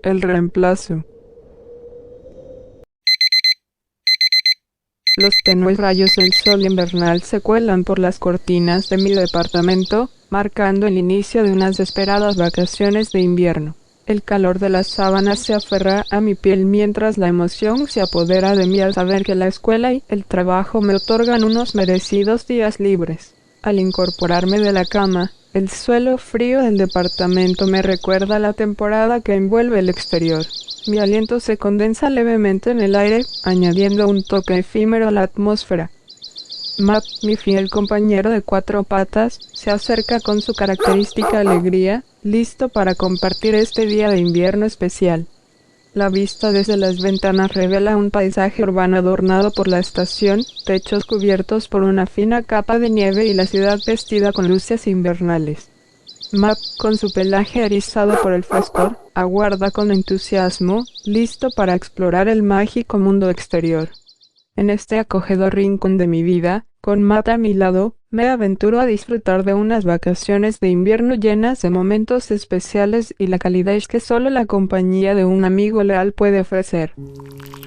El reemplazo. Los tenues rayos del sol invernal se cuelan por las cortinas de mi departamento, marcando el inicio de unas esperadas vacaciones de invierno. El calor de las sábanas se aferra a mi piel mientras la emoción se apodera de mí al saber que la escuela y el trabajo me otorgan unos merecidos días libres. Al incorporarme de la cama, el suelo frío del departamento me recuerda la temporada que envuelve el exterior. Mi aliento se condensa levemente en el aire, añadiendo un toque efímero a la atmósfera. Matt, mi fiel compañero de cuatro patas, se acerca con su característica alegría, listo para compartir este día de invierno especial. La vista desde las ventanas revela un paisaje urbano adornado por la estación, techos cubiertos por una fina capa de nieve y la ciudad vestida con luces invernales. Matt, con su pelaje erizado por el frescor, aguarda con entusiasmo, listo para explorar el mágico mundo exterior. En este acogedor rincón de mi vida, con Matt a mi lado, me aventuro a disfrutar de unas vacaciones de invierno llenas de momentos especiales y la calidez que solo la compañía de un amigo leal puede ofrecer.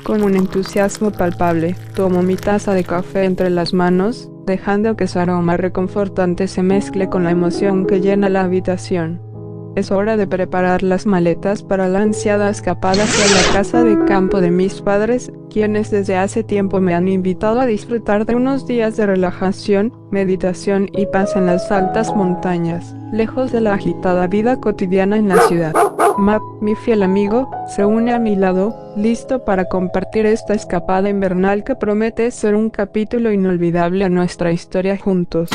Con un entusiasmo palpable, tomo mi taza de café entre las manos, dejando que su aroma reconfortante se mezcle con la emoción que llena la habitación. Es hora de preparar las maletas para la ansiada escapada hacia la casa de campo de mis padres, quienes desde hace tiempo me han invitado a disfrutar de unos días de relajación, meditación y paz en las altas montañas, lejos de la agitada vida cotidiana en la ciudad. Matt, mi fiel amigo, se une a mi lado, listo para compartir esta escapada invernal que promete ser un capítulo inolvidable a nuestra historia juntos.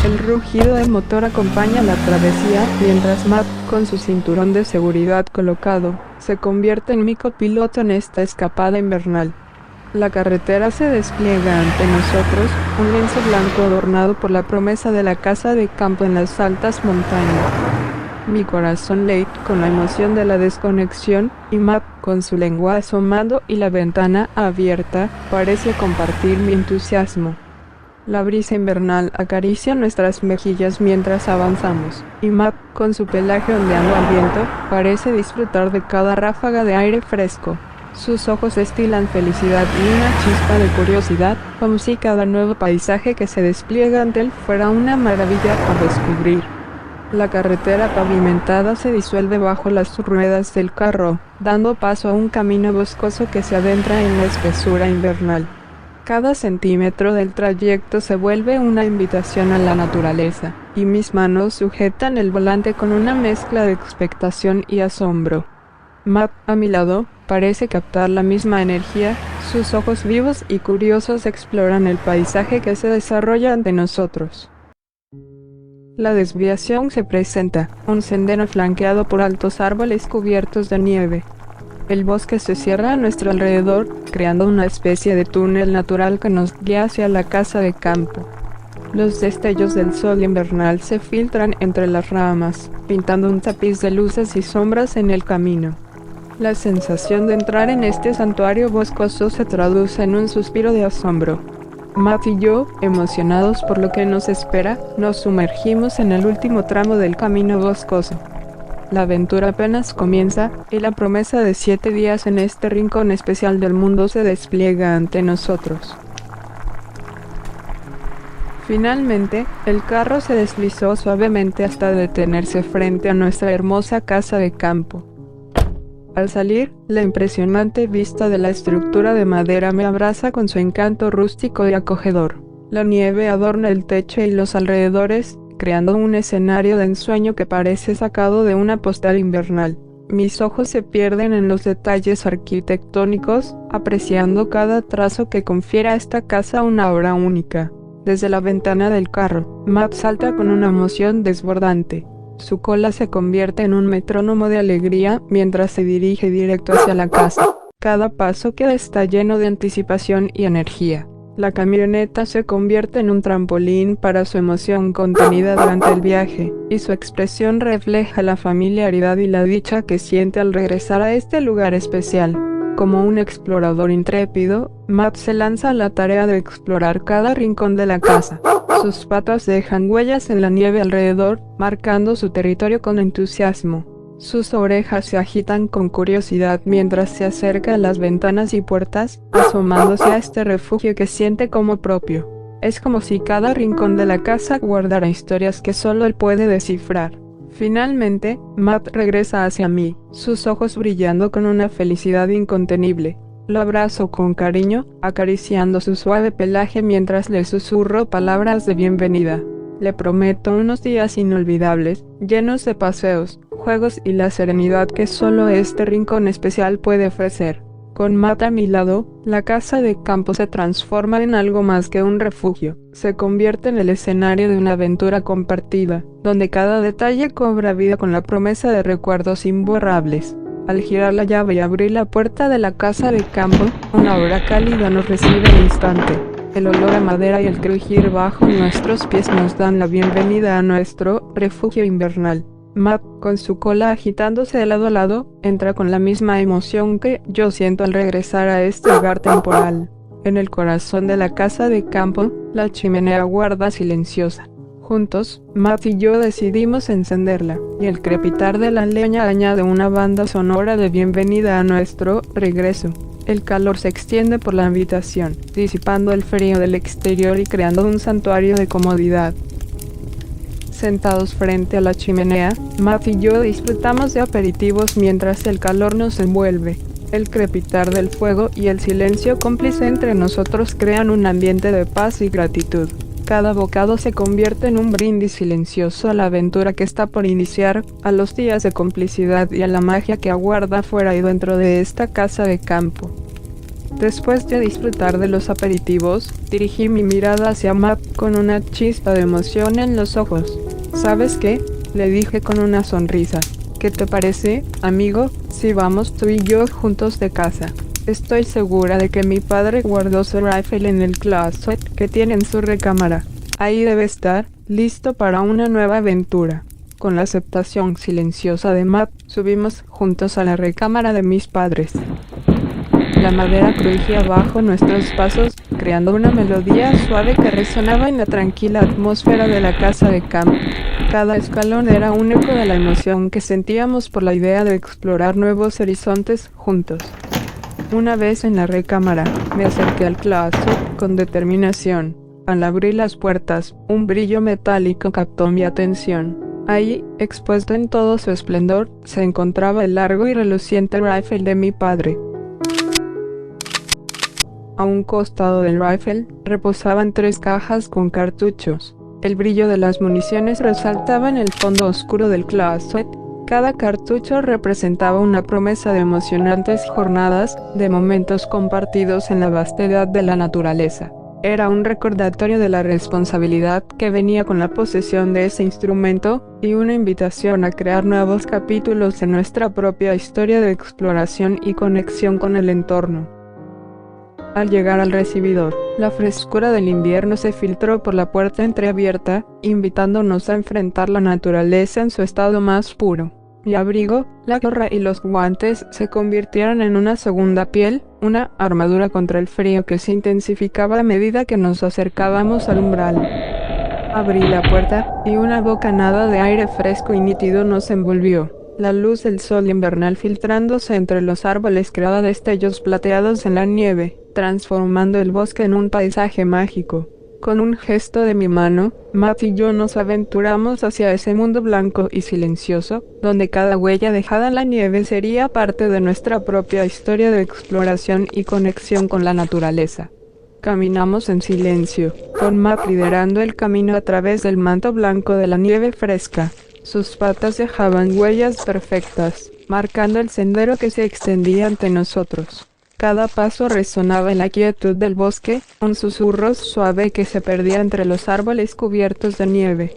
El rugido del motor acompaña la travesía, mientras Matt, con su cinturón de seguridad colocado, se convierte en mi copiloto en esta escapada invernal. La carretera se despliega ante nosotros, un lienzo blanco adornado por la promesa de la casa de campo en las altas montañas. Mi corazón late con la emoción de la desconexión, y Matt, con su lengua asomando y la ventana abierta, parece compartir mi entusiasmo. La brisa invernal acaricia nuestras mejillas mientras avanzamos, y Matt, con su pelaje ondeando al viento, parece disfrutar de cada ráfaga de aire fresco. Sus ojos destilan felicidad y una chispa de curiosidad, como si cada nuevo paisaje que se despliega ante él fuera una maravilla por descubrir. La carretera pavimentada se disuelve bajo las ruedas del carro, dando paso a un camino boscoso que se adentra en la espesura invernal. Cada centímetro del trayecto se vuelve una invitación a la naturaleza, y mis manos sujetan el volante con una mezcla de expectación y asombro. Matt, a mi lado, parece captar la misma energía, sus ojos vivos y curiosos exploran el paisaje que se desarrolla ante nosotros. La desviación se presenta, un sendero flanqueado por altos árboles cubiertos de nieve. El bosque se cierra a nuestro alrededor, creando una especie de túnel natural que nos guía hacia la casa de campo. Los destellos del sol invernal se filtran entre las ramas, pintando un tapiz de luces y sombras en el camino. La sensación de entrar en este santuario boscoso se traduce en un suspiro de asombro. Matt y yo, emocionados por lo que nos espera, nos sumergimos en el último tramo del camino boscoso. La aventura apenas comienza, y la promesa de 7 días en este rincón especial del mundo se despliega ante nosotros. Finalmente, el carro se deslizó suavemente hasta detenerse frente a nuestra hermosa casa de campo. Al salir, la impresionante vista de la estructura de madera me abraza con su encanto rústico y acogedor. La nieve adorna el techo y los alrededores, creando un escenario de ensueño que parece sacado de una postal invernal. Mis ojos se pierden en los detalles arquitectónicos, apreciando cada trazo que confiere a esta casa una obra única. Desde la ventana del carro, Matt salta con una emoción desbordante. Su cola se convierte en un metrónomo de alegría mientras se dirige directo hacia la casa. Cada paso que da está lleno de anticipación y energía. La camioneta se convierte en un trampolín para su emoción contenida durante el viaje, y su expresión refleja la familiaridad y la dicha que siente al regresar a este lugar especial. Como un explorador intrépido, Matt se lanza a la tarea de explorar cada rincón de la casa. Sus patas dejan huellas en la nieve alrededor, marcando su territorio con entusiasmo. Sus orejas se agitan con curiosidad mientras se acerca a las ventanas y puertas, asomándose a este refugio que siente como propio. Es como si cada rincón de la casa guardara historias que solo él puede descifrar. Finalmente, Matt regresa hacia mí, sus ojos brillando con una felicidad incontenible. Lo abrazo con cariño, acariciando su suave pelaje mientras le susurro palabras de bienvenida. Le prometo unos días inolvidables, llenos de paseos, juegos y la serenidad que solo este rincón especial puede ofrecer. Con Matt a mi lado, la casa de campo se transforma en algo más que un refugio. Se convierte en el escenario de una aventura compartida, donde cada detalle cobra vida con la promesa de recuerdos imborrables. Al girar la llave y abrir la puerta de la casa de campo, una aura cálida nos recibe al instante. El olor a madera y el crujir bajo nuestros pies nos dan la bienvenida a nuestro refugio invernal. Matt, con su cola agitándose de lado a lado, entra con la misma emoción que yo siento al regresar a este hogar temporal. En el corazón de la casa de campo, la chimenea guarda silenciosa. Juntos, Matt y yo decidimos encenderla, y el crepitar de la leña añade una banda sonora de bienvenida a nuestro regreso. El calor se extiende por la habitación, disipando el frío del exterior y creando un santuario de comodidad. Sentados frente a la chimenea, Matt y yo disfrutamos de aperitivos mientras el calor nos envuelve. El crepitar del fuego y el silencio cómplice entre nosotros crean un ambiente de paz y gratitud. Cada bocado se convierte en un brindis silencioso a la aventura que está por iniciar, a los días de complicidad y a la magia que aguarda fuera y dentro de esta casa de campo. Después de disfrutar de los aperitivos, dirigí mi mirada hacia Matt con una chispa de emoción en los ojos. ¿Sabes qué?, le dije con una sonrisa. ¿Qué te parece, amigo, si vamos tú y yo juntos de casa? Estoy segura de que mi padre guardó su rifle en el closet que tiene en su recámara. Ahí debe estar, listo para una nueva aventura. Con la aceptación silenciosa de Matt, subimos juntos a la recámara de mis padres. La madera crujía bajo nuestros pasos, creando una melodía suave que resonaba en la tranquila atmósfera de la casa de campo. Cada escalón era un eco de la emoción que sentíamos por la idea de explorar nuevos horizontes juntos. Una vez en la recámara, me acerqué al closet con determinación. Al abrir las puertas, un brillo metálico captó mi atención. Ahí, expuesto en todo su esplendor, se encontraba el largo y reluciente rifle de mi padre. A un costado del rifle, reposaban 3 cajas con cartuchos. El brillo de las municiones resaltaba en el fondo oscuro del closet. Cada cartucho representaba una promesa de emocionantes jornadas, de momentos compartidos en la vastedad de la naturaleza. Era un recordatorio de la responsabilidad que venía con la posesión de ese instrumento, y una invitación a crear nuevos capítulos de nuestra propia historia de exploración y conexión con el entorno. Al llegar al recibidor, la frescura del invierno se filtró por la puerta entreabierta, invitándonos a enfrentar la naturaleza en su estado más puro. Mi abrigo, la gorra y los guantes se convirtieron en una segunda piel, una armadura contra el frío que se intensificaba a medida que nos acercábamos al umbral. Abrí la puerta, y una bocanada de aire fresco y nítido nos envolvió. La luz del sol invernal filtrándose entre los árboles creaba destellos plateados en la nieve, transformando el bosque en un paisaje mágico. Con un gesto de mi mano, Matt y yo nos aventuramos hacia ese mundo blanco y silencioso, donde cada huella dejada en la nieve sería parte de nuestra propia historia de exploración y conexión con la naturaleza. Caminamos en silencio, con Matt liderando el camino a través del manto blanco de la nieve fresca. Sus patas dejaban huellas perfectas, marcando el sendero que se extendía ante nosotros. Cada paso resonaba en la quietud del bosque, un susurro suave que se perdía entre los árboles cubiertos de nieve.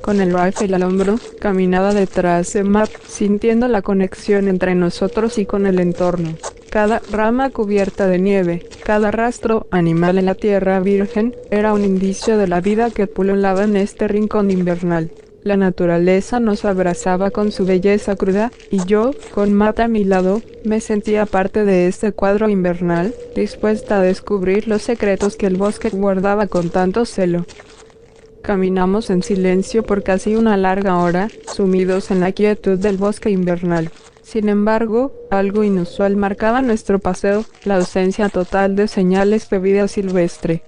Con el rifle al hombro, caminaba detrás de Matt, sintiendo la conexión entre nosotros y con el entorno. Cada rama cubierta de nieve, cada rastro animal en la tierra virgen, era un indicio de la vida que pululaba en este rincón invernal. La naturaleza nos abrazaba con su belleza cruda, y yo, con Matt a mi lado, me sentía parte de este cuadro invernal, dispuesta a descubrir los secretos que el bosque guardaba con tanto celo. Caminamos en silencio por casi una larga hora, sumidos en la quietud del bosque invernal. Sin embargo, algo inusual marcaba nuestro paseo, la ausencia total de señales de vida silvestre.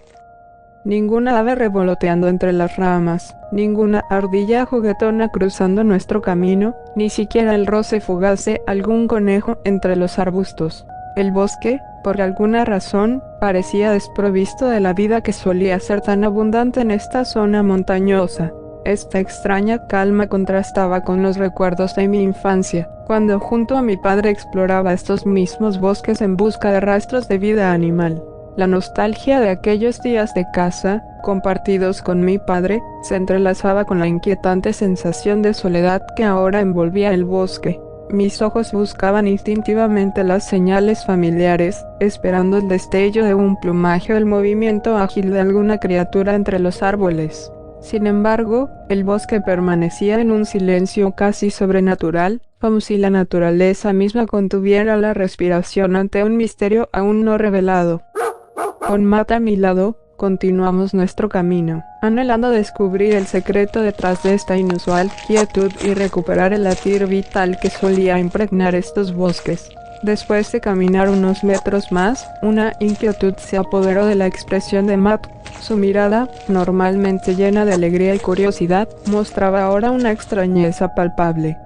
Ninguna ave revoloteando entre las ramas, ninguna ardilla juguetona cruzando nuestro camino, ni siquiera el roce fugaz de algún conejo entre los arbustos. El bosque, por alguna razón, parecía desprovisto de la vida que solía ser tan abundante en esta zona montañosa. Esta extraña calma contrastaba con los recuerdos de mi infancia, cuando junto a mi padre exploraba estos mismos bosques en busca de rastros de vida animal. La nostalgia de aquellos días de caza, compartidos con mi padre, se entrelazaba con la inquietante sensación de soledad que ahora envolvía el bosque. Mis ojos buscaban instintivamente las señales familiares, esperando el destello de un plumaje o el movimiento ágil de alguna criatura entre los árboles. Sin embargo, el bosque permanecía en un silencio casi sobrenatural, como si la naturaleza misma contuviera la respiración ante un misterio aún no revelado. Con Matt a mi lado, continuamos nuestro camino, anhelando descubrir el secreto detrás de esta inusual quietud y recuperar el latir vital que solía impregnar estos bosques. Después de caminar unos metros más, una inquietud se apoderó de la expresión de Matt. Su mirada, normalmente llena de alegría y curiosidad, mostraba ahora una extrañeza palpable.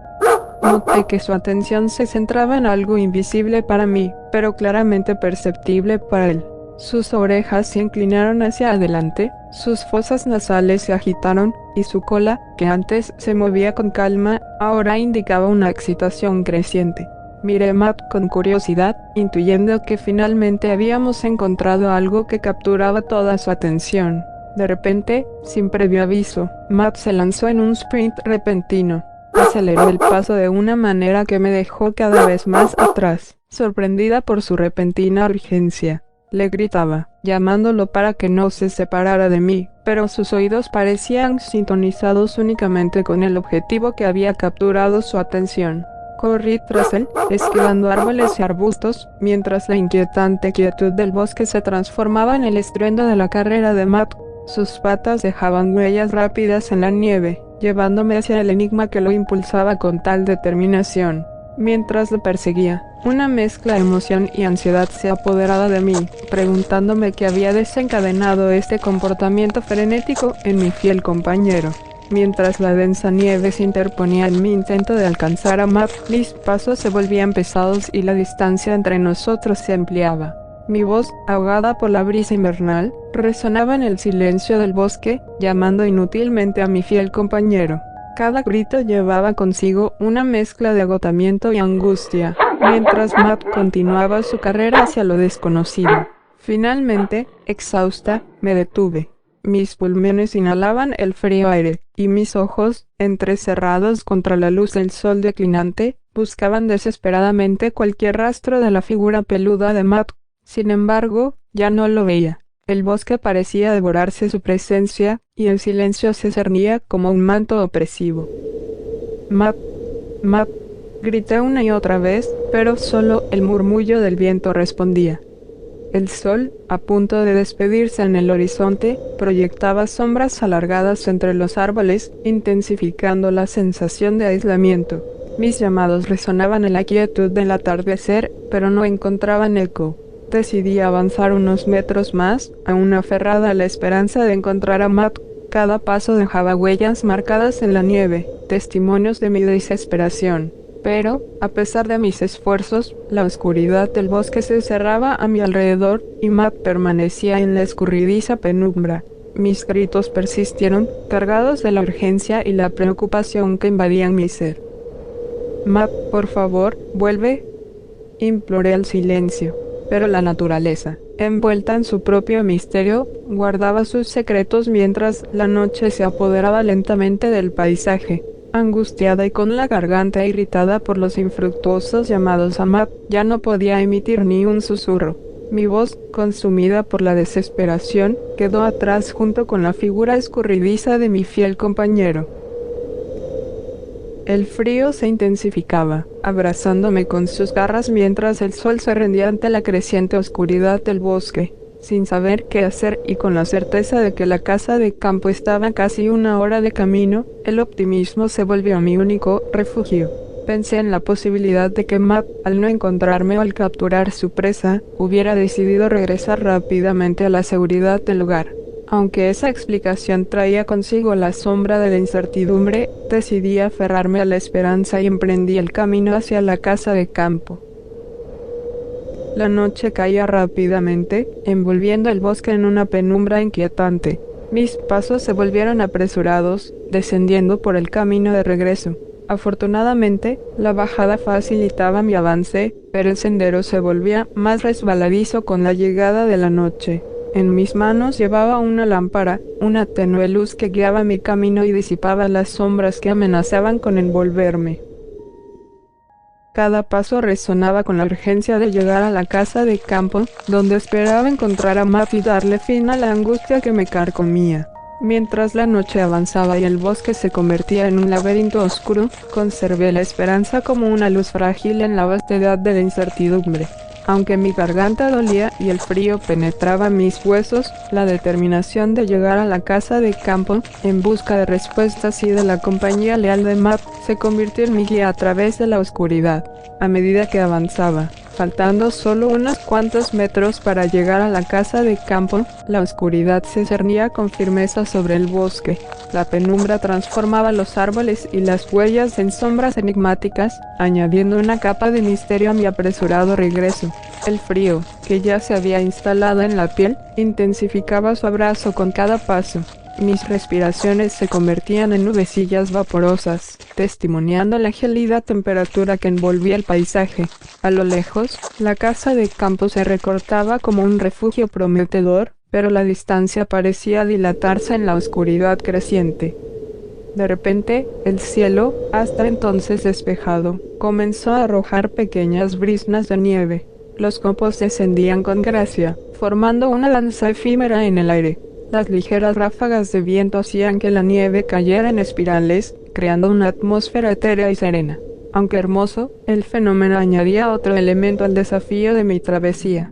Noté que su atención se centraba en algo invisible para mí, pero claramente perceptible para él. Sus orejas se inclinaron hacia adelante, sus fosas nasales se agitaron, y su cola, que antes se movía con calma, ahora indicaba una excitación creciente. Miré a Matt con curiosidad, intuyendo que finalmente habíamos encontrado algo que capturaba toda su atención. De repente, sin previo aviso, Matt se lanzó en un sprint repentino. Aceleró el paso de una manera que me dejó cada vez más atrás, sorprendida por su repentina urgencia. Le gritaba, llamándolo para que no se separara de mí, pero sus oídos parecían sintonizados únicamente con el objetivo que había capturado su atención. Corrí tras él, esquivando árboles y arbustos, mientras la inquietante quietud del bosque se transformaba en el estruendo de la carrera de Matt. Sus patas dejaban huellas rápidas en la nieve, llevándome hacia el enigma que lo impulsaba con tal determinación. Mientras lo perseguía, una mezcla de emoción y ansiedad se apoderaba de mí, preguntándome qué había desencadenado este comportamiento frenético en mi fiel compañero. Mientras la densa nieve se interponía en mi intento de alcanzar a Matt, mis pasos se volvían pesados y la distancia entre nosotros se ampliaba. Mi voz, ahogada por la brisa invernal, resonaba en el silencio del bosque, llamando inútilmente a mi fiel compañero. Cada grito llevaba consigo una mezcla de agotamiento y angustia, mientras Matt continuaba su carrera hacia lo desconocido. Finalmente, exhausta, me detuve. Mis pulmones inhalaban el frío aire, y mis ojos, entrecerrados contra la luz del sol declinante, buscaban desesperadamente cualquier rastro de la figura peluda de Matt. Sin embargo, ya no lo veía. El bosque parecía devorarse su presencia, y el silencio se cernía como un manto opresivo. Matt, Matt, grité una y otra vez, pero solo el murmullo del viento respondía. El sol, a punto de despedirse en el horizonte, proyectaba sombras alargadas entre los árboles, intensificando la sensación de aislamiento. Mis llamados resonaban en la quietud del atardecer, pero no encontraban eco. Decidí avanzar unos metros más, aún aferrada a la esperanza de encontrar a Matt. Cada paso dejaba huellas marcadas en la nieve, testimonios de mi desesperación. Pero, a pesar de mis esfuerzos, la oscuridad del bosque se cerraba a mi alrededor, y Matt permanecía en la escurridiza penumbra. Mis gritos persistieron, cargados de la urgencia y la preocupación que invadían mi ser. Matt, por favor, vuelve. Imploré al silencio. Pero la naturaleza, envuelta en su propio misterio, guardaba sus secretos mientras la noche se apoderaba lentamente del paisaje. Angustiada y con la garganta irritada por los infructuosos llamados a Matt, ya no podía emitir ni un susurro. Mi voz, consumida por la desesperación, quedó atrás junto con la figura escurridiza de mi fiel compañero. El frío se intensificaba, abrazándome con sus garras mientras el sol se rendía ante la creciente oscuridad del bosque. sin saber qué hacer y con la certeza de que la casa de campo estaba a casi 1 hora de camino, el optimismo se volvió mi único refugio. Pensé en la posibilidad de que Matt, al no encontrarme o al capturar su presa, hubiera decidido regresar rápidamente a la seguridad del lugar. Aunque esa explicación traía consigo la sombra de la incertidumbre, decidí aferrarme a la esperanza y emprendí el camino hacia la casa de campo. La noche caía rápidamente, envolviendo el bosque en una penumbra inquietante. Mis pasos se volvieron apresurados, descendiendo por el camino de regreso. Afortunadamente, la bajada facilitaba mi avance, pero el sendero se volvía más resbaladizo con la llegada de la noche. En mis manos llevaba una lámpara, una tenue luz que guiaba mi camino y disipaba las sombras que amenazaban con envolverme. Cada paso resonaba con la urgencia de llegar a la casa de campo, donde esperaba encontrar a Matt y darle fin a la angustia que me carcomía. Mientras la noche avanzaba y el bosque se convertía en un laberinto oscuro, conservé la esperanza como una luz frágil en la vastedad de la incertidumbre. Aunque mi garganta dolía y el frío penetraba mis huesos, la determinación de llegar a la casa de campo, en busca de respuestas y de la compañía leal de Matt, se convirtió en mi guía a través de la oscuridad. A medida que avanzaba, faltando solo unos cuantos metros para llegar a la casa de campo, la oscuridad se cernía con firmeza sobre el bosque. La penumbra transformaba los árboles y las huellas en sombras enigmáticas, añadiendo una capa de misterio a mi apresurado regreso. El frío, que ya se había instalado en la piel, intensificaba su abrazo con cada paso. Mis respiraciones se convertían en nubecillas vaporosas, testimoniando la gélida temperatura que envolvía el paisaje. A lo lejos, la casa de campo se recortaba como un refugio prometedor, pero la distancia parecía dilatarse en la oscuridad creciente. De repente, el cielo, hasta entonces despejado, comenzó a arrojar pequeñas briznas de nieve. Los copos descendían con gracia, formando una danza efímera en el aire. Las ligeras ráfagas de viento hacían que la nieve cayera en espirales, creando una atmósfera etérea y serena. Aunque hermoso, el fenómeno añadía otro elemento al desafío de mi travesía.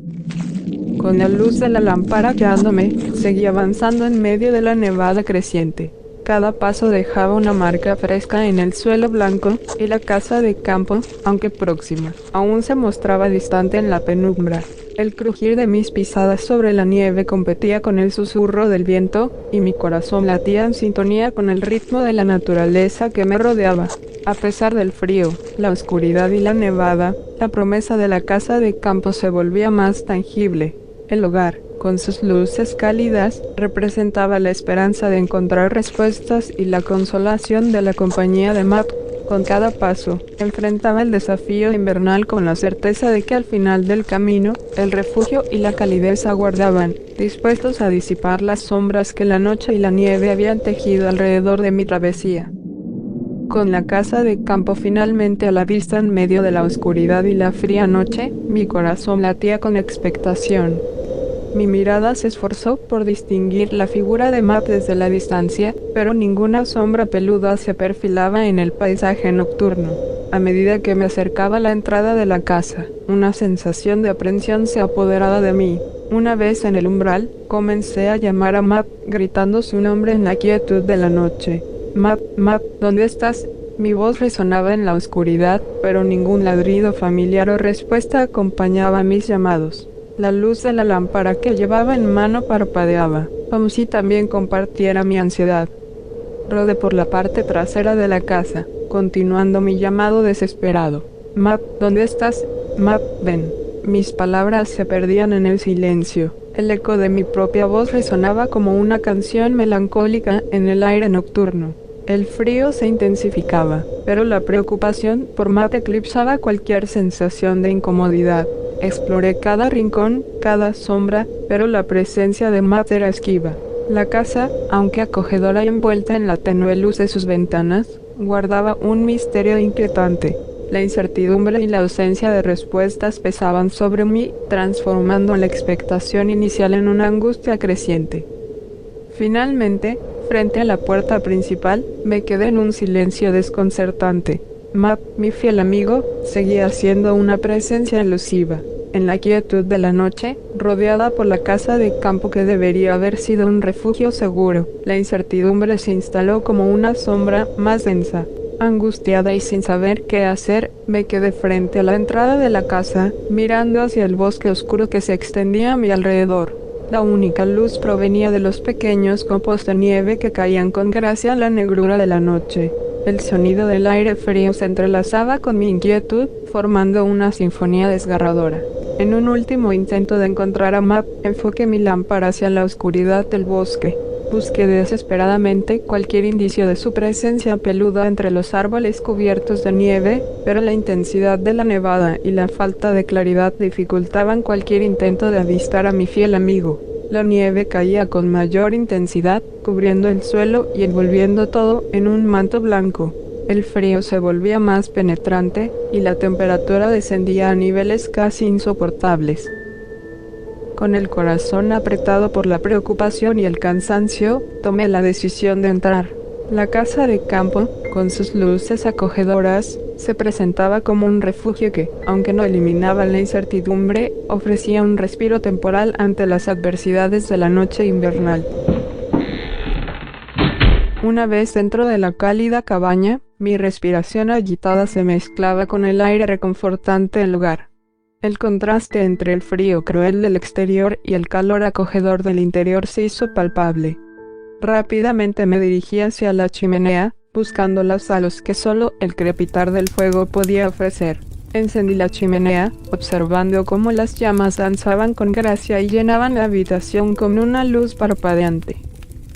Con la luz de la lámpara guiándome, seguí avanzando en medio de la nevada creciente. Cada paso dejaba una marca fresca en el suelo blanco, y la casa de campo, aunque próxima, aún se mostraba distante en la penumbra. El crujir de mis pisadas sobre la nieve competía con el susurro del viento, y mi corazón latía en sintonía con el ritmo de la naturaleza que me rodeaba. A pesar del frío, la oscuridad y la nevada, la promesa de la casa de campo se volvía más tangible. El hogar, con sus luces cálidas, representaba la esperanza de encontrar respuestas y la consolación de la compañía de Matt. Con cada paso, enfrentaba el desafío invernal con la certeza de que al final del camino, el refugio y la calidez aguardaban, dispuestos a disipar las sombras que la noche y la nieve habían tejido alrededor de mi travesía. Con la casa de campo finalmente a la vista en medio de la oscuridad y la fría noche, mi corazón latía con expectación. Mi mirada se esforzó por distinguir la figura de Matt desde la distancia, pero ninguna sombra peluda se perfilaba en el paisaje nocturno. A medida que me acercaba a la entrada de la casa, una sensación de aprensión se apoderaba de mí. Una vez en el umbral, comencé a llamar a Matt, gritando su nombre en la quietud de la noche. Matt, Matt, ¿dónde estás? Mi voz resonaba en la oscuridad, pero ningún ladrido familiar o respuesta acompañaba mis llamados. La luz de la lámpara que llevaba en mano parpadeaba, como si también compartiera mi ansiedad. Rodé por la parte trasera de la casa, continuando mi llamado desesperado. Matt, ¿dónde estás? Matt, ven. Mis palabras se perdían en el silencio. El eco de mi propia voz resonaba como una canción melancólica en el aire nocturno. El frío se intensificaba, pero la preocupación por Matt eclipsaba cualquier sensación de incomodidad. Exploré cada rincón, cada sombra, pero la presencia de Matt era esquiva. La casa, aunque acogedora y envuelta en la tenue luz de sus ventanas, guardaba un misterio inquietante. La incertidumbre y la ausencia de respuestas pesaban sobre mí, transformando la expectación inicial en una angustia creciente. Finalmente, frente a la puerta principal, me quedé en un silencio desconcertante. Matt, mi fiel amigo, seguía siendo una presencia elusiva. En la quietud de la noche, rodeada por la casa de campo que debería haber sido un refugio seguro, la incertidumbre se instaló como una sombra más densa. Angustiada y sin saber qué hacer, me quedé frente a la entrada de la casa, mirando hacia el bosque oscuro que se extendía a mi alrededor. La única luz provenía de los pequeños copos de nieve que caían con gracia en la negrura de la noche. El sonido del aire frío se entrelazaba con mi inquietud, formando una sinfonía desgarradora. En un último intento de encontrar a Matt, enfoqué mi lámpara hacia la oscuridad del bosque. Busqué desesperadamente cualquier indicio de su presencia peluda entre los árboles cubiertos de nieve, pero la intensidad de la nevada y la falta de claridad dificultaban cualquier intento de avistar a mi fiel amigo. La nieve caía con mayor intensidad, cubriendo el suelo y envolviendo todo en un manto blanco. El frío se volvía más penetrante, y la temperatura descendía a niveles casi insoportables. Con el corazón apretado por la preocupación y el cansancio, tomé la decisión de entrar. La casa de campo, con sus luces acogedoras, se presentaba como un refugio que, aunque no eliminaba la incertidumbre, ofrecía un respiro temporal ante las adversidades de la noche invernal. Una vez dentro de la cálida cabaña, mi respiración agitada se mezclaba con el aire reconfortante del lugar. El contraste entre el frío cruel del exterior y el calor acogedor del interior se hizo palpable. Rápidamente me dirigí hacia la chimenea, buscando los halos que solo el crepitar del fuego podía ofrecer. Encendí la chimenea, observando cómo las llamas danzaban con gracia y llenaban la habitación con una luz parpadeante.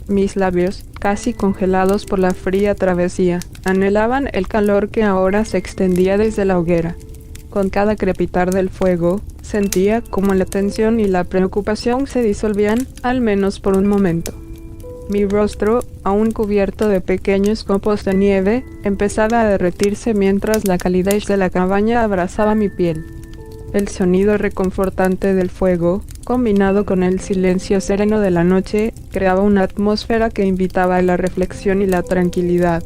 Mis labios, casi congelados por la fría travesía, anhelaban el calor que ahora se extendía desde la hoguera. Con cada crepitar del fuego, sentía como la tensión y la preocupación se disolvían, al menos por un momento. Mi rostro, aún cubierto de pequeños copos de nieve, empezaba a derretirse mientras la calidez de la cabaña abrazaba mi piel. El sonido reconfortante del fuego, combinado con el silencio sereno de la noche, creaba una atmósfera que invitaba a la reflexión y la tranquilidad.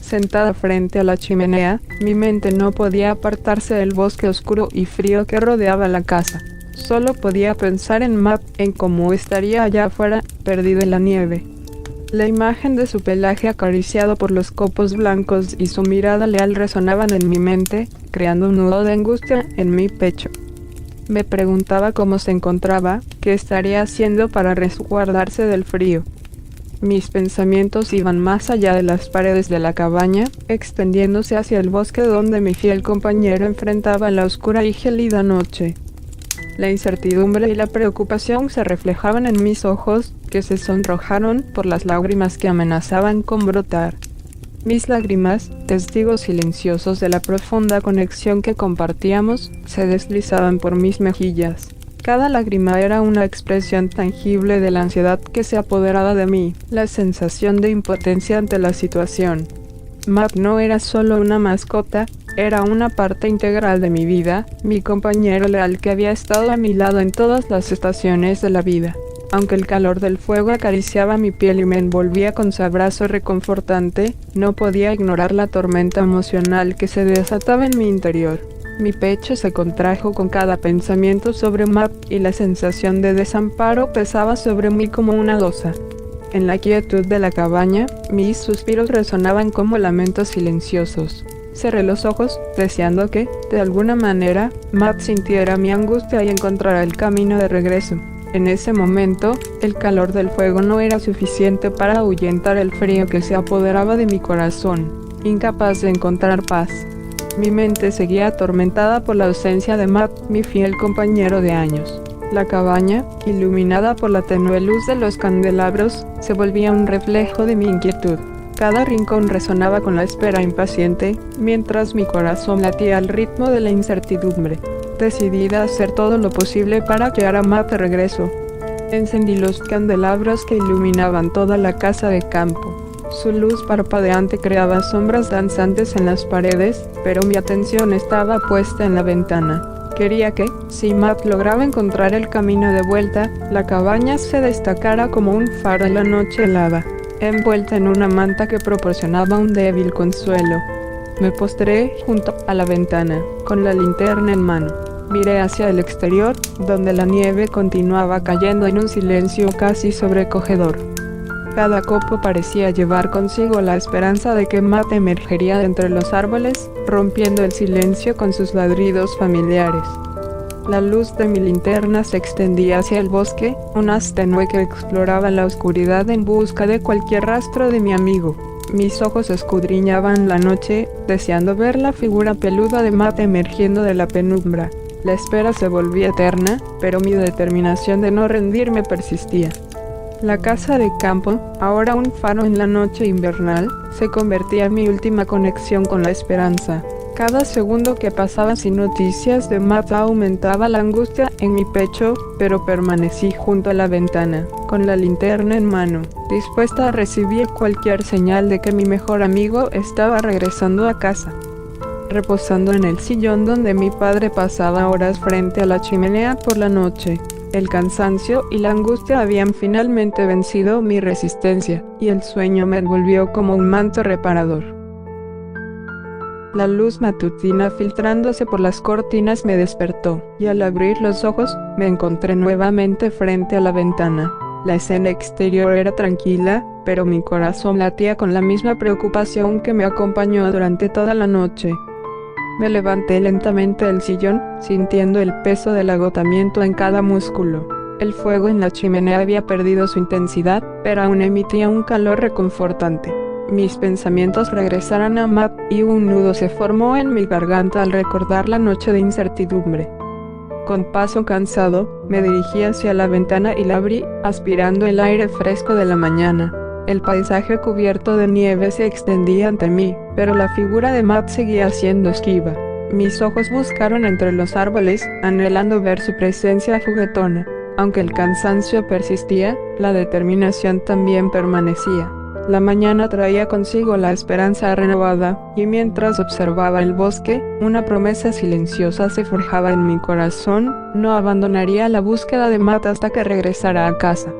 Sentada frente a la chimenea, mi mente no podía apartarse del bosque oscuro y frío que rodeaba la casa. Solo podía pensar en Matt, en cómo estaría allá afuera, perdido en la nieve. La imagen de su pelaje acariciado por los copos blancos y su mirada leal resonaban en mi mente, creando un nudo de angustia en mi pecho. Me preguntaba cómo se encontraba, qué estaría haciendo para resguardarse del frío. Mis pensamientos iban más allá de las paredes de la cabaña, extendiéndose hacia el bosque donde mi fiel compañero enfrentaba la oscura y gélida noche. La incertidumbre y la preocupación se reflejaban en mis ojos, que se sonrojaron por las lágrimas que amenazaban con brotar. Mis lágrimas, testigos silenciosos de la profunda conexión que compartíamos, se deslizaban por mis mejillas. Cada lágrima era una expresión tangible de la ansiedad que se apoderaba de mí, la sensación de impotencia ante la situación. Matt no era solo una mascota, era una parte integral de mi vida, mi compañero leal que había estado a mi lado en todas las estaciones de la vida. Aunque el calor del fuego acariciaba mi piel y me envolvía con su abrazo reconfortante, no podía ignorar la tormenta emocional que se desataba en mi interior. Mi pecho se contrajo con cada pensamiento sobre Matt y la sensación de desamparo pesaba sobre mí como una losa. En la quietud de la cabaña, mis suspiros resonaban como lamentos silenciosos. Cerré los ojos, deseando que, de alguna manera, Matt sintiera mi angustia y encontrara el camino de regreso. En ese momento, el calor del fuego no era suficiente para ahuyentar el frío que se apoderaba de mi corazón, incapaz de encontrar paz. Mi mente seguía atormentada por la ausencia de Matt, mi fiel compañero de años. La cabaña, iluminada por la tenue luz de los candelabros, se volvía un reflejo de mi inquietud. Cada rincón resonaba con la espera impaciente, mientras mi corazón latía al ritmo de la incertidumbre. Decidida a hacer todo lo posible para hallar a Matt de regreso. Encendí los candelabros que iluminaban toda la casa de campo. Su luz parpadeante creaba sombras danzantes en las paredes, pero mi atención estaba puesta en la ventana. Quería que, si Matt lograba encontrar el camino de vuelta, la cabaña se destacara como un faro en la noche helada, envuelta en una manta que proporcionaba un débil consuelo. Me postré junto a la ventana, con la linterna en mano. Miré hacia el exterior, donde la nieve continuaba cayendo en un silencio casi sobrecogedor. Cada copo parecía llevar consigo la esperanza de que Matt emergería de entre los árboles, rompiendo el silencio con sus ladridos familiares. La luz de mi linterna se extendía hacia el bosque, un haz tenue que exploraba la oscuridad en busca de cualquier rastro de mi amigo. Mis ojos escudriñaban la noche, deseando ver la figura peluda de Matt emergiendo de la penumbra. La espera se volvía eterna, pero mi determinación de no rendirme persistía. La casa de campo, ahora un faro en la noche invernal, se convertía en mi última conexión con la esperanza. Cada segundo que pasaba sin noticias de Matt aumentaba la angustia en mi pecho, pero permanecí junto a la ventana, con la linterna en mano, dispuesta a recibir cualquier señal de que mi mejor amigo estaba regresando a casa. Reposando en el sillón donde mi padre pasaba horas frente a la chimenea por la noche, el cansancio y la angustia habían finalmente vencido mi resistencia, y el sueño me envolvió como un manto reparador. La luz matutina filtrándose por las cortinas me despertó, y al abrir los ojos, me encontré nuevamente frente a la ventana. La escena exterior era tranquila, pero mi corazón latía con la misma preocupación que me acompañó durante toda la noche. Me levanté lentamente del sillón, sintiendo el peso del agotamiento en cada músculo. El fuego en la chimenea había perdido su intensidad, pero aún emitía un calor reconfortante. Mis pensamientos regresaron a Matt y un nudo se formó en mi garganta al recordar la noche de incertidumbre. Con paso cansado, me dirigí hacia la ventana y la abrí, aspirando el aire fresco de la mañana. El paisaje cubierto de nieve se extendía ante mí, pero la figura de Matt seguía siendo esquiva. Mis ojos buscaron entre los árboles, anhelando ver su presencia juguetona. Aunque el cansancio persistía, la determinación también permanecía. La mañana traía consigo la esperanza renovada, y mientras observaba el bosque, una promesa silenciosa se forjaba en mi corazón: no abandonaría la búsqueda de Matt hasta que regresara a casa.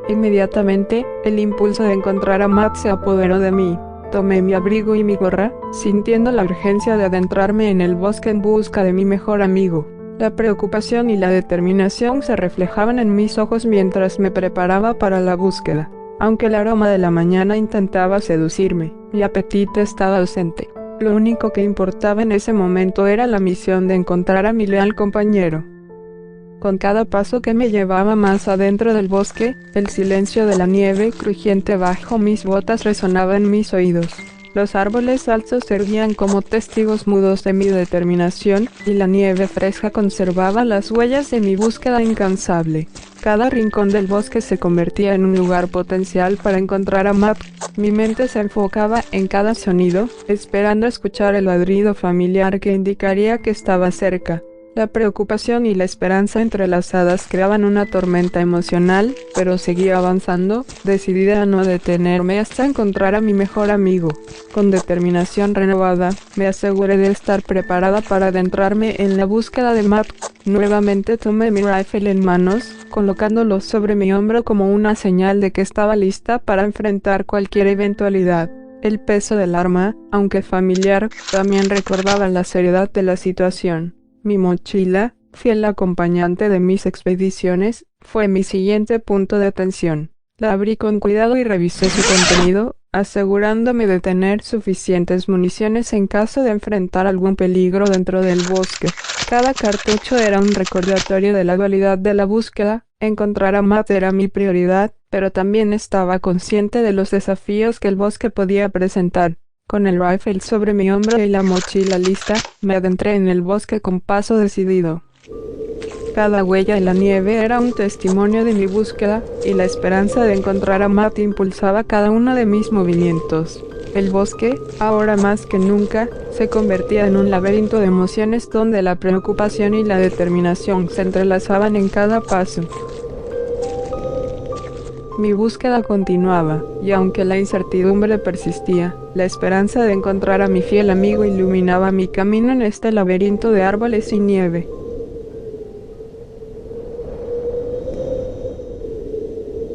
Inmediatamente, el impulso de encontrar a Matt se apoderó de mí. Tomé mi abrigo y mi gorra, sintiendo la urgencia de adentrarme en el bosque en busca de mi mejor amigo. La preocupación y la determinación se reflejaban en mis ojos mientras me preparaba para la búsqueda. Aunque el aroma de la mañana intentaba seducirme, mi apetito estaba ausente. Lo único que importaba en ese momento era la misión de encontrar a mi leal compañero. Con cada paso que me llevaba más adentro del bosque, el silencio de la nieve crujiente bajo mis botas resonaba en mis oídos. Los árboles altos se erguían como testigos mudos de mi determinación, y la nieve fresca conservaba las huellas de mi búsqueda incansable. Cada rincón del bosque se convertía en un lugar potencial para encontrar a Matt. Mi mente se enfocaba en cada sonido, esperando escuchar el ladrido familiar que indicaría que estaba cerca. La preocupación y la esperanza entrelazadas creaban una tormenta emocional, pero seguía avanzando, decidida a no detenerme hasta encontrar a mi mejor amigo. Con determinación renovada, me aseguré de estar preparada para adentrarme en la búsqueda de Matt. Nuevamente tomé mi rifle en manos, colocándolo sobre mi hombro como una señal de que estaba lista para enfrentar cualquier eventualidad. El peso del arma, aunque familiar, también recordaba la seriedad de la situación. Mi mochila, fiel acompañante de mis expediciones, fue mi siguiente punto de atención. La abrí con cuidado y revisé su contenido, asegurándome de tener suficientes municiones en caso de enfrentar algún peligro dentro del bosque. Cada cartucho era un recordatorio de la dualidad de la búsqueda. Encontrar a Matt era mi prioridad, pero también estaba consciente de los desafíos que el bosque podía presentar. Con el rifle sobre mi hombro y la mochila lista, me adentré en el bosque con paso decidido. Cada huella en la nieve era un testimonio de mi búsqueda, y la esperanza de encontrar a Matt impulsaba cada uno de mis movimientos. El bosque, ahora más que nunca, se convertía en un laberinto de emociones donde la preocupación y la determinación se entrelazaban en cada paso. Mi búsqueda continuaba, y aunque la incertidumbre persistía, la esperanza de encontrar a mi fiel amigo iluminaba mi camino en este laberinto de árboles y nieve.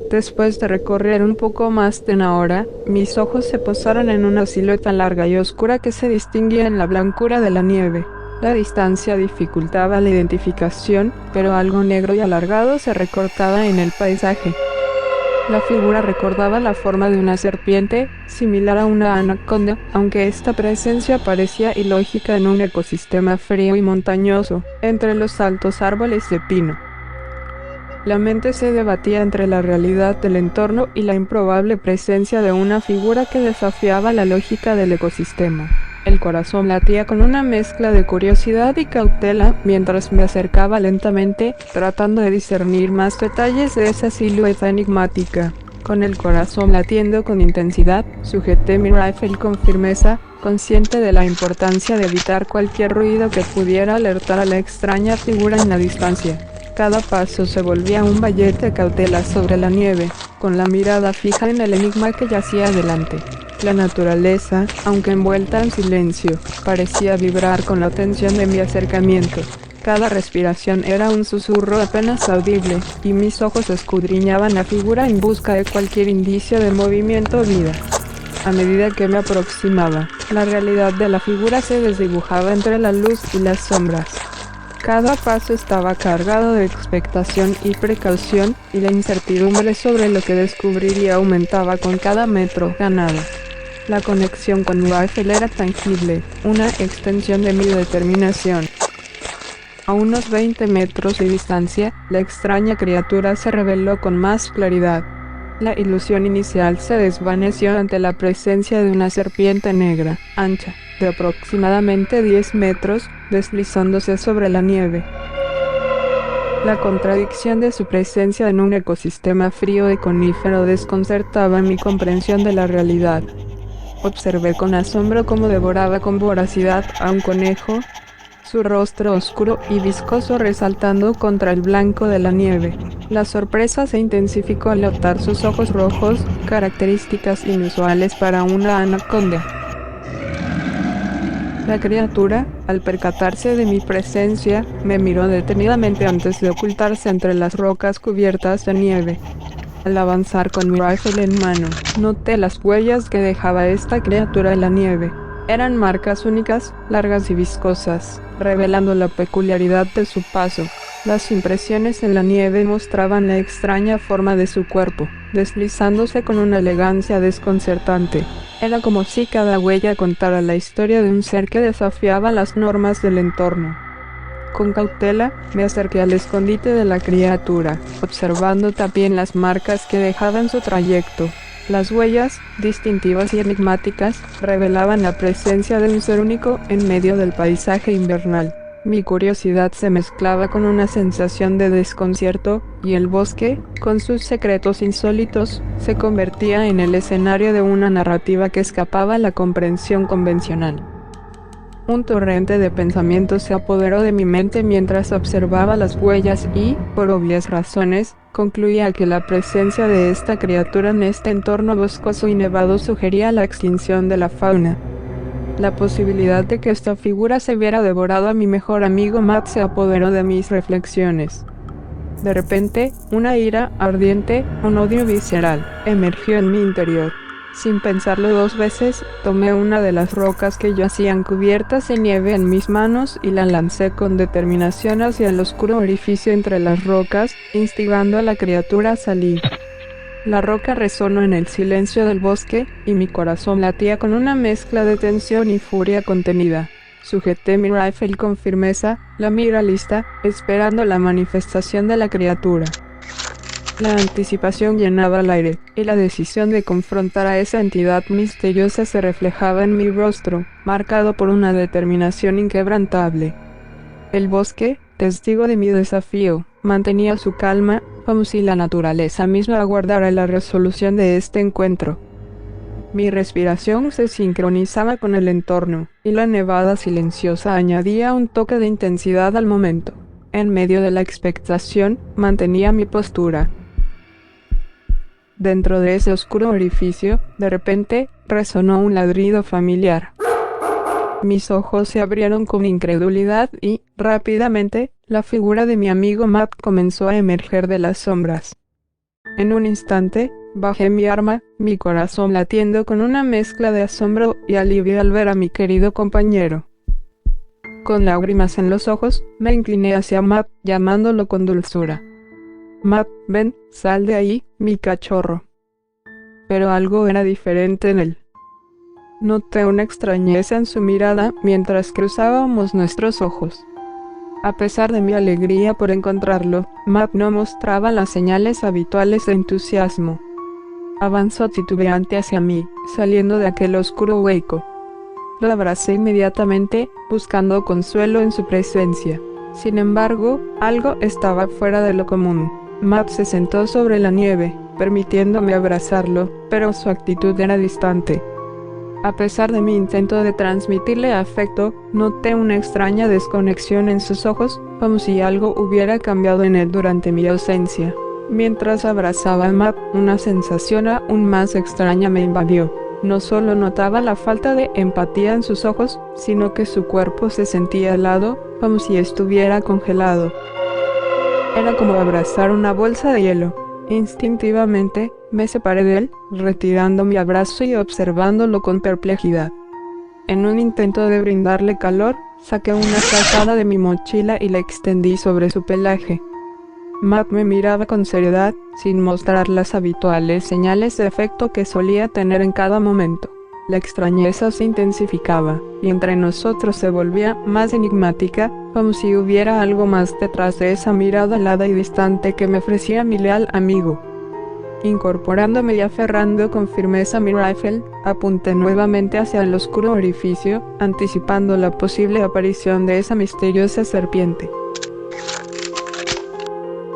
Después de recorrer un poco más de una hora, mis ojos se posaron en una silueta larga y oscura que se distinguía en la blancura de la nieve. La distancia dificultaba la identificación, pero algo negro y alargado se recortaba en el paisaje. La figura recordaba la forma de una serpiente, similar a una anaconda, aunque esta presencia parecía ilógica en un ecosistema frío y montañoso, entre los altos árboles de pino. La mente se debatía entre la realidad del entorno y la improbable presencia de una figura que desafiaba la lógica del ecosistema. El corazón latía con una mezcla de curiosidad y cautela mientras me acercaba lentamente, tratando de discernir más detalles de esa silueta enigmática. Con el corazón latiendo con intensidad, sujeté mi rifle con firmeza, consciente de la importancia de evitar cualquier ruido que pudiera alertar a la extraña figura en la distancia. Cada paso se volvía un vallete de cautela sobre la nieve, con la mirada fija en el enigma que yacía delante. La naturaleza, aunque envuelta en silencio, parecía vibrar con la tensión de mi acercamiento. Cada respiración era un susurro apenas audible, y mis ojos escudriñaban la figura en busca de cualquier indicio de movimiento o vida. A medida que me aproximaba, la realidad de la figura se desdibujaba entre la luz y las sombras. Cada paso estaba cargado de expectación y precaución, y la incertidumbre sobre lo que descubriría aumentaba con cada metro ganado. La conexión con mi rifle era tangible, una extensión de mi determinación. A unos 20 metros de distancia, la extraña criatura se reveló con más claridad. La ilusión inicial se desvaneció ante la presencia de una serpiente negra, ancha, de aproximadamente 10 metros, deslizándose sobre la nieve. La contradicción de su presencia en un ecosistema frío y conífero desconcertaba mi comprensión de la realidad. Observé con asombro cómo devoraba con voracidad a un conejo, su rostro oscuro y viscoso resaltando contra el blanco de la nieve. La sorpresa se intensificó al notar sus ojos rojos, características inusuales para una anaconda. La criatura, al percatarse de mi presencia, me miró detenidamente antes de ocultarse entre las rocas cubiertas de nieve. Al avanzar con mi rifle en mano, noté las huellas que dejaba esta criatura en la nieve. Eran marcas únicas, largas y viscosas, revelando la peculiaridad de su paso. Las impresiones en la nieve mostraban la extraña forma de su cuerpo, deslizándose con una elegancia desconcertante. Era como si cada huella contara la historia de un ser que desafiaba las normas del entorno. Con cautela, me acerqué al escondite de la criatura, observando también las marcas que dejaba en su trayecto. Las huellas, distintivas y enigmáticas, revelaban la presencia de un ser único en medio del paisaje invernal. Mi curiosidad se mezclaba con una sensación de desconcierto, y el bosque, con sus secretos insólitos, se convertía en el escenario de una narrativa que escapaba a la comprensión convencional. Un torrente de pensamientos se apoderó de mi mente mientras observaba las huellas y, por obvias razones, concluía que la presencia de esta criatura en este entorno boscoso y nevado sugería la extinción de la fauna. La posibilidad de que esta figura se hubiera devorado a mi mejor amigo Matt se apoderó de mis reflexiones. De repente, una ira ardiente, un odio visceral, emergió en mi interior. Sin pensarlo dos veces, tomé una de las rocas que yacían cubiertas de nieve en mis manos y la lancé con determinación hacia el oscuro orificio entre las rocas, instigando a la criatura a salir. La roca resonó en el silencio del bosque, y mi corazón latía con una mezcla de tensión y furia contenida. Sujeté mi rifle con firmeza, la mira lista, esperando la manifestación de la criatura. La anticipación llenaba el aire, y la decisión de confrontar a esa entidad misteriosa se reflejaba en mi rostro, marcado por una determinación inquebrantable. El bosque, testigo de mi desafío, mantenía su calma, como si la naturaleza misma aguardara la resolución de este encuentro. Mi respiración se sincronizaba con el entorno, y la nevada silenciosa añadía un toque de intensidad al momento. En medio de la expectación, mantenía mi postura. Dentro de ese oscuro orificio, de repente, resonó un ladrido familiar. Mis ojos se abrieron con incredulidad y, rápidamente, la figura de mi amigo Matt comenzó a emerger de las sombras. En un instante, bajé mi arma, mi corazón latiendo con una mezcla de asombro y alivio al ver a mi querido compañero. Con lágrimas en los ojos, me incliné hacia Matt, llamándolo con dulzura. Matt, ven, sal de ahí, mi cachorro. Pero algo era diferente en él. Noté una extrañeza en su mirada mientras cruzábamos nuestros ojos. A pesar de mi alegría por encontrarlo, Matt no mostraba las señales habituales de entusiasmo. Avanzó titubeante hacia mí, saliendo de aquel oscuro hueco. Lo abracé inmediatamente, buscando consuelo en su presencia. Sin embargo, algo estaba fuera de lo común. Matt se sentó sobre la nieve, permitiéndome abrazarlo, pero su actitud era distante. A pesar de mi intento de transmitirle afecto, noté una extraña desconexión en sus ojos, como si algo hubiera cambiado en él durante mi ausencia. Mientras abrazaba a Matt, una sensación aún más extraña me invadió. No solo notaba la falta de empatía en sus ojos, sino que su cuerpo se sentía helado, como si estuviera congelado. Era como abrazar una bolsa de hielo. Instintivamente, me separé de él, retirando mi abrazo y observándolo con perplejidad. En un intento de brindarle calor, saqué una frazada de mi mochila y la extendí sobre su pelaje. Matt me miraba con seriedad, sin mostrar las habituales señales de afecto que solía tener en cada momento. La extrañeza se intensificaba, y entre nosotros se volvía más enigmática, como si hubiera algo más detrás de esa mirada helada y distante que me ofrecía mi leal amigo. Incorporándome y aferrando con firmeza mi rifle, apunté nuevamente hacia el oscuro orificio, anticipando la posible aparición de esa misteriosa serpiente.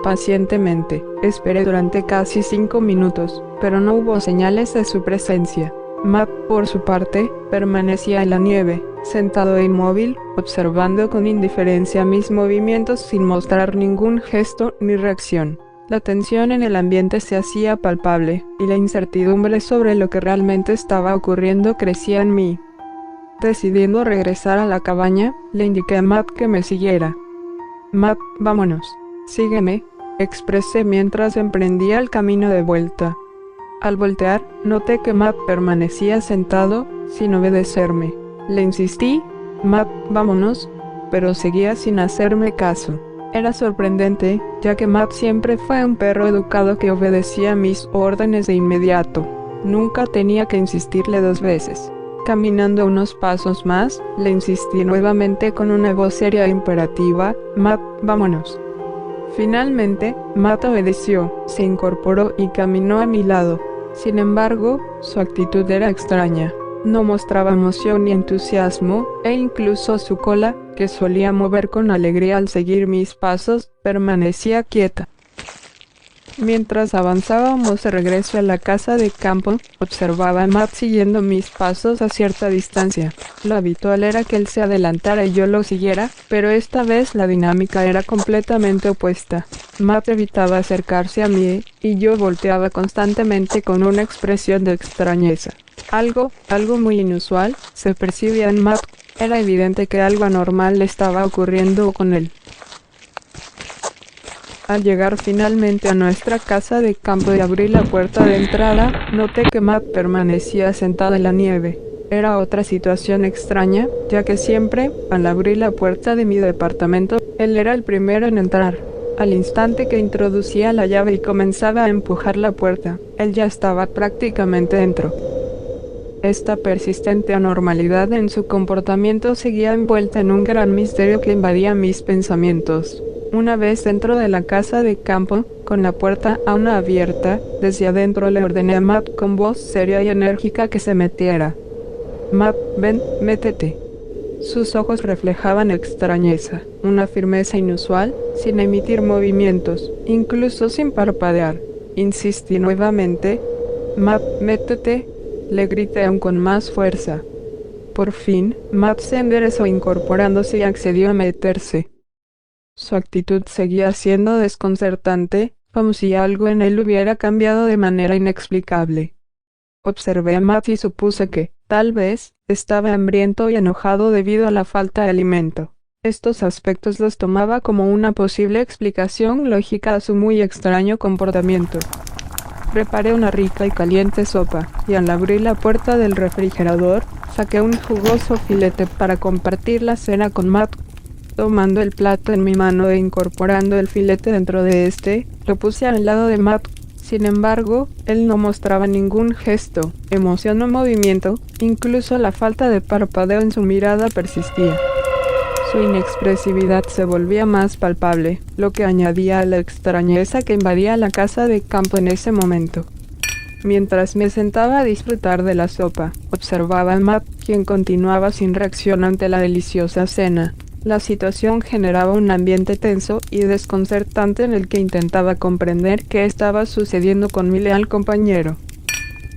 Pacientemente, esperé durante casi 5 minutos, pero no hubo señales de su presencia. Matt, por su parte, permanecía en la nieve, sentado e inmóvil, observando con indiferencia mis movimientos sin mostrar ningún gesto ni reacción. La tensión en el ambiente se hacía palpable, y la incertidumbre sobre lo que realmente estaba ocurriendo crecía en mí. Decidiendo regresar a la cabaña, le indiqué a Matt que me siguiera. Matt, vámonos. Sígueme, expresé mientras emprendía el camino de vuelta. Al voltear, noté que Matt permanecía sentado, sin obedecerme. Le insistí, Matt, vámonos, pero seguía sin hacerme caso. Era sorprendente, ya que Matt siempre fue un perro educado que obedecía mis órdenes de inmediato. Nunca tenía que insistirle 2 veces. Caminando unos pasos más, le insistí nuevamente con una voz seria e imperativa, Matt, vámonos. Finalmente, Matt obedeció, se incorporó y caminó a mi lado. Sin embargo, su actitud era extraña. No mostraba emoción ni entusiasmo, e incluso su cola, que solía mover con alegría al seguir mis pasos, permanecía quieta. Mientras avanzábamos de regreso a la casa de campo, observaba a Matt siguiendo mis pasos a cierta distancia. Lo habitual era que él se adelantara y yo lo siguiera, pero esta vez la dinámica era completamente opuesta. Matt evitaba acercarse a mí, y yo volteaba constantemente con una expresión de extrañeza. Algo muy inusual, se percibía en Matt. Era evidente que algo anormal le estaba ocurriendo con él. Al llegar finalmente a nuestra casa de campo y abrir la puerta de entrada, noté que Matt permanecía sentado en la nieve. Era otra situación extraña, ya que siempre, al abrir la puerta de mi departamento, él era el primero en entrar. Al instante que introducía la llave y comenzaba a empujar la puerta, él ya estaba prácticamente dentro. Esta persistente anormalidad en su comportamiento seguía envuelta en un gran misterio que invadía mis pensamientos. Una vez dentro de la casa de campo, con la puerta aún abierta, desde adentro le ordené a Matt con voz seria y enérgica que se metiera. Matt, ven, métete. Sus ojos reflejaban extrañeza, una firmeza inusual, sin emitir movimientos, incluso sin parpadear. Insistí nuevamente. Matt, métete, le grité aún con más fuerza. Por fin, Matt se enderezó incorporándose y accedió a meterse. Su actitud seguía siendo desconcertante, como si algo en él hubiera cambiado de manera inexplicable. Observé a Matt y supuse que, tal vez, estaba hambriento y enojado debido a la falta de alimento. Estos aspectos los tomaba como una posible explicación lógica a su muy extraño comportamiento. Preparé una rica y caliente sopa, y al abrir la puerta del refrigerador, saqué un jugoso filete para compartir la cena con Matt. Tomando el plato en mi mano e incorporando el filete dentro de este, lo puse al lado de Matt. Sin embargo, él no mostraba ningún gesto, emoción o movimiento, incluso la falta de parpadeo en su mirada persistía. Su inexpresividad se volvía más palpable, lo que añadía a la extrañeza que invadía la casa de campo en ese momento. Mientras me sentaba a disfrutar de la sopa, observaba a Matt, quien continuaba sin reacción ante la deliciosa cena. La situación generaba un ambiente tenso y desconcertante en el que intentaba comprender qué estaba sucediendo con mi leal compañero.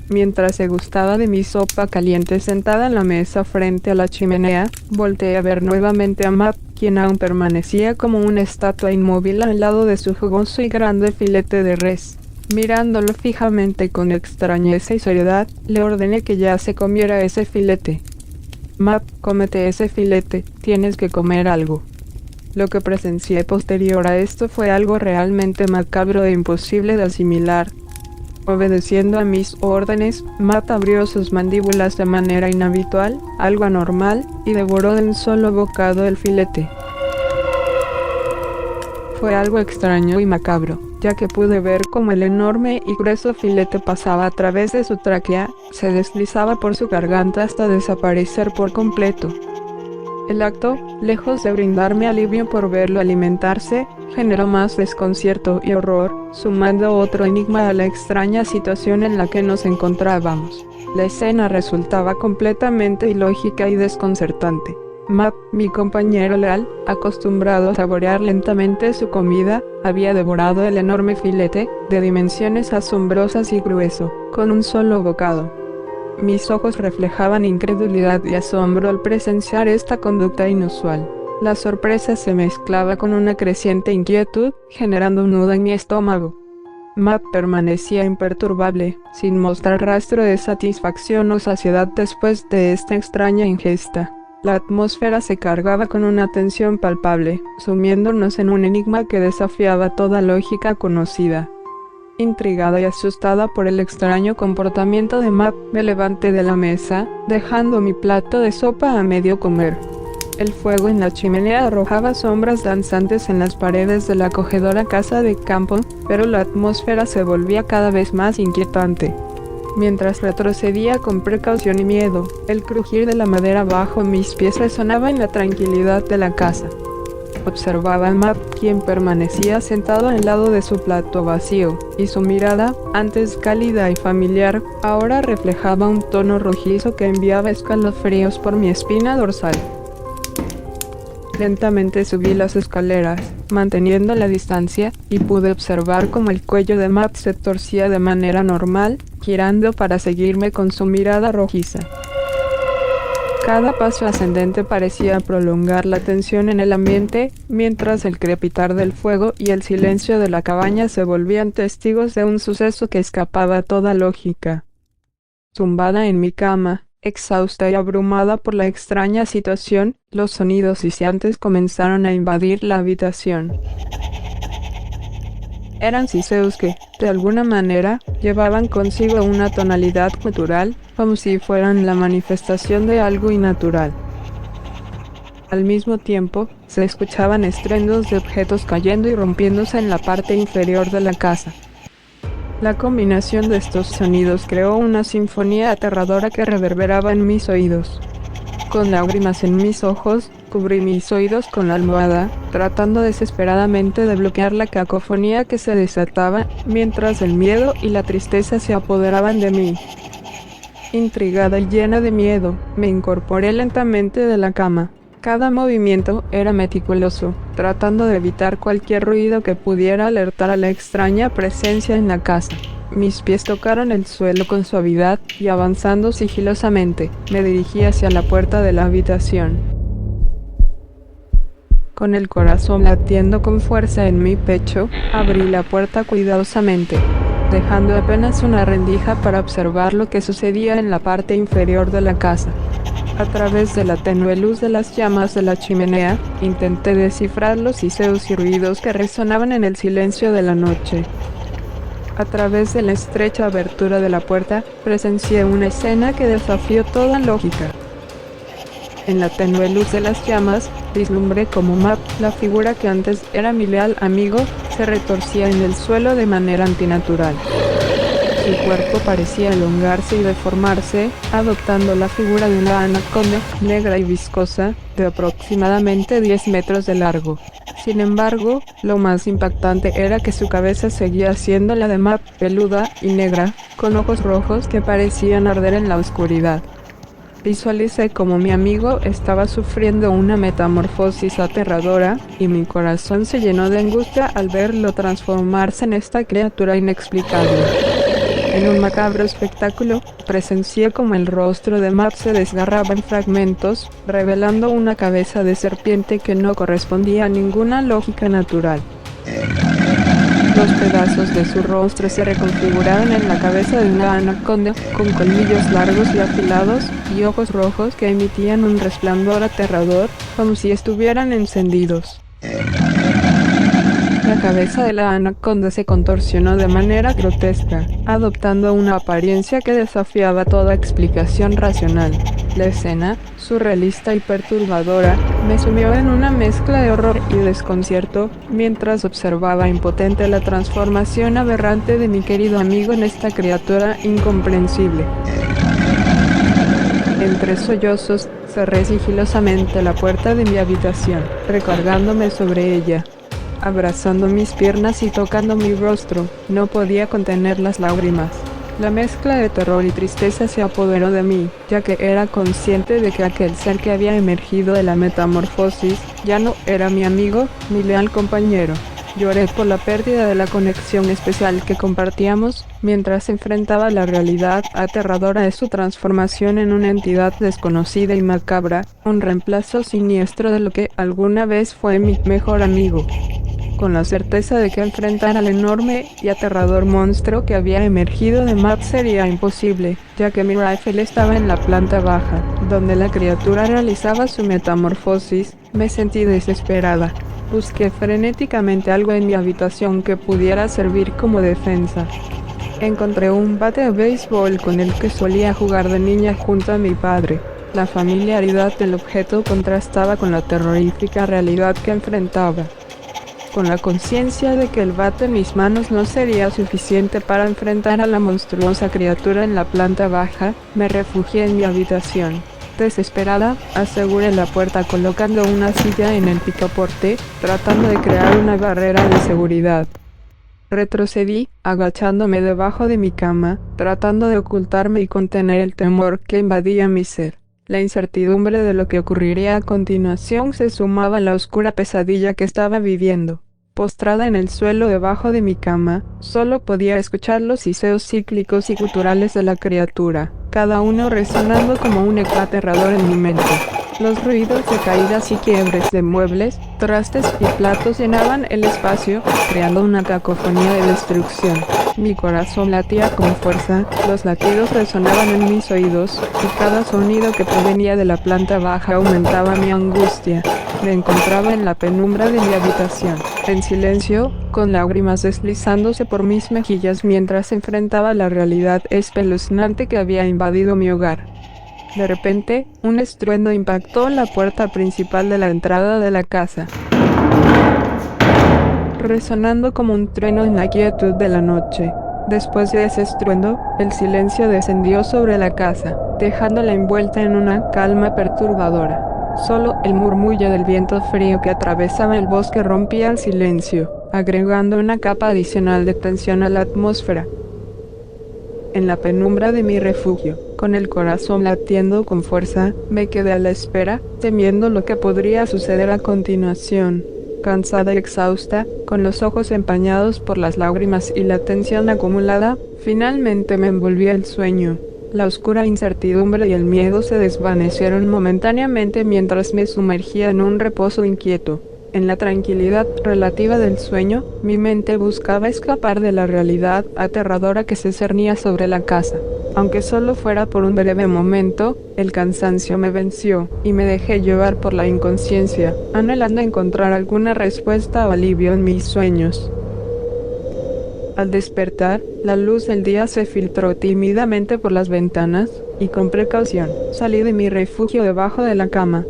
Mientras se gustaba de mi sopa caliente sentada en la mesa frente a la chimenea, volteé a ver nuevamente a Matt, quien aún permanecía como una estatua inmóvil al lado de su jugoso y grande filete de res. Mirándolo fijamente con extrañeza y seriedad, le ordené que ya se comiera ese filete. Matt, cómete ese filete, tienes que comer algo. Lo que presencié posterior a esto fue algo realmente macabro e imposible de asimilar. Obedeciendo a mis órdenes, Matt abrió sus mandíbulas de manera inhabitual, algo anormal, y devoró de un solo bocado el filete. Fue algo extraño y macabro, ya que pude ver cómo el enorme y grueso filete pasaba a través de su tráquea, se deslizaba por su garganta hasta desaparecer por completo. El acto, lejos de brindarme alivio por verlo alimentarse, generó más desconcierto y horror, sumando otro enigma a la extraña situación en la que nos encontrábamos. La escena resultaba completamente ilógica y desconcertante. Matt, mi compañero leal, acostumbrado a saborear lentamente su comida, había devorado el enorme filete, de dimensiones asombrosas y grueso, con un solo bocado. Mis ojos reflejaban incredulidad y asombro al presenciar esta conducta inusual. La sorpresa se mezclaba con una creciente inquietud, generando un nudo en mi estómago. Matt permanecía imperturbable, sin mostrar rastro de satisfacción o saciedad después de esta extraña ingesta. La atmósfera se cargaba con una tensión palpable, sumiéndonos en un enigma que desafiaba toda lógica conocida. Intrigada y asustada por el extraño comportamiento de Matt, me levanté de la mesa, dejando mi plato de sopa a medio comer. El fuego en la chimenea arrojaba sombras danzantes en las paredes de la acogedora casa de campo, pero la atmósfera se volvía cada vez más inquietante. Mientras retrocedía con precaución y miedo, el crujir de la madera bajo mis pies resonaba en la tranquilidad de la casa. Observaba a Matt, quien permanecía sentado al lado de su plato vacío, y su mirada, antes cálida y familiar, ahora reflejaba un tono rojizo que enviaba escalofríos por mi espina dorsal. Lentamente subí las escaleras, manteniendo la distancia, y pude observar cómo el cuello de Matt se torcía de manera normal, girando para seguirme con su mirada rojiza. Cada paso ascendente parecía prolongar la tensión en el ambiente, mientras el crepitar del fuego y el silencio de la cabaña se volvían testigos de un suceso que escapaba a toda lógica. Tumbada en mi cama, exhausta y abrumada por la extraña situación, los sonidos hisciantes comenzaron a invadir la habitación. Eran siseos que, de alguna manera, llevaban consigo una tonalidad gutural, como si fueran la manifestación de algo innatural. Al mismo tiempo, se escuchaban estruendos de objetos cayendo y rompiéndose en la parte inferior de la casa. La combinación de estos sonidos creó una sinfonía aterradora que reverberaba en mis oídos. Con lágrimas en mis ojos, cubrí mis oídos con la almohada, tratando desesperadamente de bloquear la cacofonía que se desataba, mientras el miedo y la tristeza se apoderaban de mí. Intrigada y llena de miedo, me incorporé lentamente de la cama. Cada movimiento era meticuloso, tratando de evitar cualquier ruido que pudiera alertar a la extraña presencia en la casa. Mis pies tocaron el suelo con suavidad y avanzando sigilosamente, me dirigí hacia la puerta de la habitación. Con el corazón latiendo con fuerza en mi pecho, abrí la puerta cuidadosamente, dejando apenas una rendija para observar lo que sucedía en la parte inferior de la casa. A través de la tenue luz de las llamas de la chimenea, intenté descifrar los siseos y ruidos que resonaban en el silencio de la noche. A través de la estrecha abertura de la puerta, presencié una escena que desafió toda lógica. En la tenue luz de las llamas, vislumbré como Matt, la figura que antes era mi leal amigo, se retorcía en el suelo de manera antinatural. Su cuerpo parecía elongarse y deformarse, adoptando la figura de una anaconda, negra y viscosa, de aproximadamente 10 metros de largo. Sin embargo, lo más impactante era que su cabeza seguía siendo la de Matt, peluda y negra, con ojos rojos que parecían arder en la oscuridad. Visualicé como mi amigo estaba sufriendo una metamorfosis aterradora, y mi corazón se llenó de angustia al verlo transformarse en esta criatura inexplicable. En un macabro espectáculo, presencié como el rostro de Matt se desgarraba en fragmentos, revelando una cabeza de serpiente que no correspondía a ninguna lógica natural. Los pedazos de su rostro se reconfiguraron en la cabeza de una anaconda, con colmillos largos y afilados, y ojos rojos que emitían un resplandor aterrador, como si estuvieran encendidos. La cabeza de la anaconda se contorsionó de manera grotesca, adoptando una apariencia que desafiaba toda explicación racional. La escena, surrealista y perturbadora, me sumió en una mezcla de horror y desconcierto, mientras observaba impotente la transformación aberrante de mi querido amigo en esta criatura incomprensible. Entre sollozos, cerré sigilosamente la puerta de mi habitación, recargándome sobre ella. Abrazando mis piernas y tocando mi rostro, no podía contener las lágrimas. La mezcla de terror y tristeza se apoderó de mí, ya que era consciente de que aquel ser que había emergido de la metamorfosis ya no era mi amigo, mi leal compañero. Lloré por la pérdida de la conexión especial que compartíamos, mientras enfrentaba la realidad aterradora de su transformación en una entidad desconocida y macabra, un reemplazo siniestro de lo que alguna vez fue mi mejor amigo. Con la certeza de que enfrentar al enorme y aterrador monstruo que había emergido de Matt sería imposible, ya que mi rifle estaba en la planta baja, donde la criatura realizaba su metamorfosis, me sentí desesperada. Busqué frenéticamente algo en mi habitación que pudiera servir como defensa. Encontré un bate de béisbol con el que solía jugar de niña junto a mi padre. La familiaridad del objeto contrastaba con la terrorífica realidad que enfrentaba. Con la conciencia de que el bate en mis manos no sería suficiente para enfrentar a la monstruosa criatura en la planta baja, me refugié en mi habitación. Desesperada, aseguré la puerta colocando una silla en el picaporte, tratando de crear una barrera de seguridad. Retrocedí, agachándome debajo de mi cama, tratando de ocultarme y contener el temor que invadía mi ser. La incertidumbre de lo que ocurriría a continuación se sumaba a la oscura pesadilla que estaba viviendo. Postrada en el suelo debajo de mi cama, solo podía escuchar los siseos cíclicos y guturales de la criatura, cada uno resonando como un eco aterrador en mi mente. Los ruidos de caídas y quiebres de muebles, trastes y platos llenaban el espacio, creando una cacofonía de destrucción. Mi corazón latía con fuerza, los latidos resonaban en mis oídos, y cada sonido que provenía de la planta baja aumentaba mi angustia. Me encontraba en la penumbra de mi habitación, en silencio, con lágrimas deslizándose por mis mejillas mientras enfrentaba la realidad espeluznante que había invadido mi hogar. De repente, un estruendo impactó la puerta principal de la entrada de la casa, resonando como un trueno en la quietud de la noche. Después de ese estruendo, el silencio descendió sobre la casa, dejándola envuelta en una calma perturbadora. Solo el murmullo del viento frío que atravesaba el bosque rompía el silencio, agregando una capa adicional de tensión a la atmósfera. En la penumbra de mi refugio, con el corazón latiendo con fuerza, me quedé a la espera, temiendo lo que podría suceder a continuación. Cansada y exhausta, con los ojos empañados por las lágrimas y la tensión acumulada, finalmente me envolvió el sueño. La oscura incertidumbre y el miedo se desvanecieron momentáneamente mientras me sumergía en un reposo inquieto. En la tranquilidad relativa del sueño, mi mente buscaba escapar de la realidad aterradora que se cernía sobre la casa. Aunque solo fuera por un breve momento, el cansancio me venció, y me dejé llevar por la inconsciencia, anhelando encontrar alguna respuesta o alivio en mis sueños. Al despertar, la luz del día se filtró tímidamente por las ventanas, y con precaución, salí de mi refugio debajo de la cama.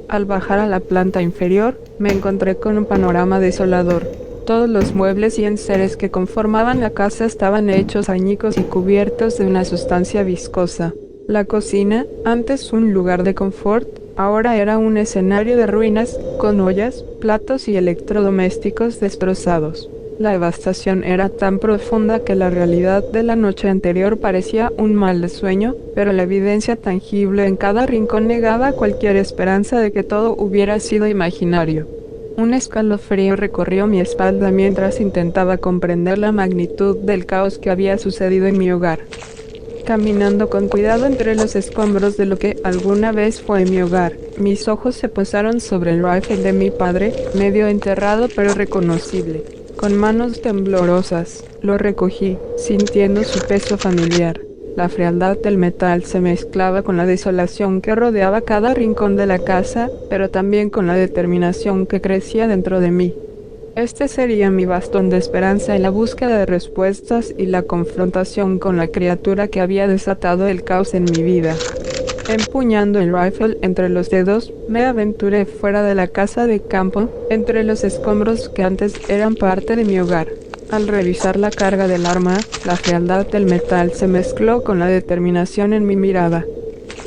Al bajar a la planta inferior, me encontré con un panorama desolador. Todos los muebles y enseres que conformaban la casa estaban hechos añicos y cubiertos de una sustancia viscosa. La cocina, antes un lugar de confort, ahora era un escenario de ruinas, con ollas, platos y electrodomésticos destrozados. La devastación era tan profunda que la realidad de la noche anterior parecía un mal de sueño, pero la evidencia tangible en cada rincón negaba cualquier esperanza de que todo hubiera sido imaginario. Un escalofrío recorrió mi espalda mientras intentaba comprender la magnitud del caos que había sucedido en mi hogar. Caminando con cuidado entre los escombros de lo que alguna vez fue mi hogar, mis ojos se posaron sobre el rifle de mi padre, medio enterrado pero reconocible. Con manos temblorosas, lo recogí, sintiendo su peso familiar. La frialdad del metal se mezclaba con la desolación que rodeaba cada rincón de la casa, pero también con la determinación que crecía dentro de mí. Este sería mi bastón de esperanza en la búsqueda de respuestas y la confrontación con la criatura que había desatado el caos en mi vida. Empuñando el rifle entre los dedos, me aventuré fuera de la casa de campo, entre los escombros que antes eran parte de mi hogar. Al revisar la carga del arma, la frialdad del metal se mezcló con la determinación en mi mirada.